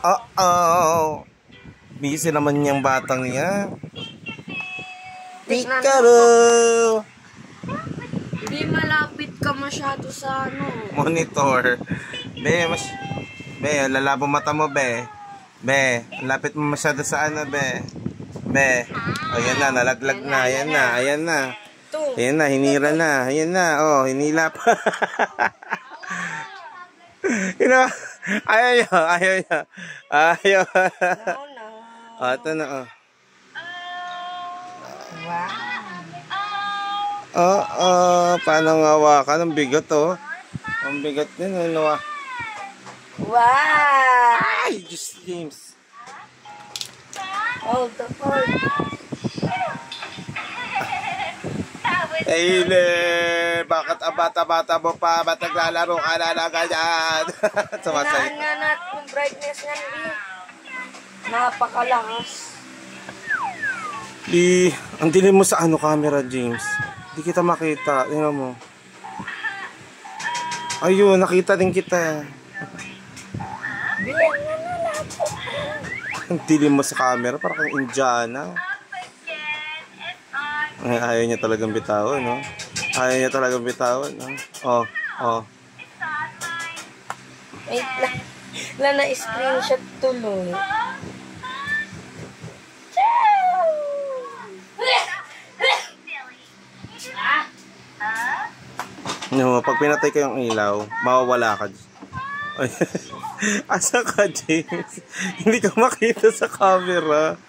Oh. Busy naman niyang batang niya. Picaro! Di malapit ka masyado sa ano. Monitor. Be, lalabo mata mo, be. Be, lapit mo masyado sa ano, be. Be. Ayan na, nalaglag na. Ayan na. Ayan na, hinira na. Ayan na, oh, hinila pa. Ayaw niya. Ito na, oh. Wow. Paano ngawakan? Ang bigat, oh. Ang bigat din, ano, Wow. Ay, just James. Hold. Eile, bakit ang bata-bata mo pa? Ba't naglalaro ka na ganyan? Hinaan nga natin yung brightness nga nila. Napakalakas. Ang dilim mo sa ano camera, James. Hindi kita makita. Tingnan mo. Ayun, nakita din kita. Ang dilim mo sa camera, parang kang Indiana. Ayaw niya talagang bitawan, no? Oh. Wait lang. Na-screenshot tuloy. No, pag pinatay ko yung ilaw, mawawala ka. Asa ka, James? Hindi ka makita sa camera.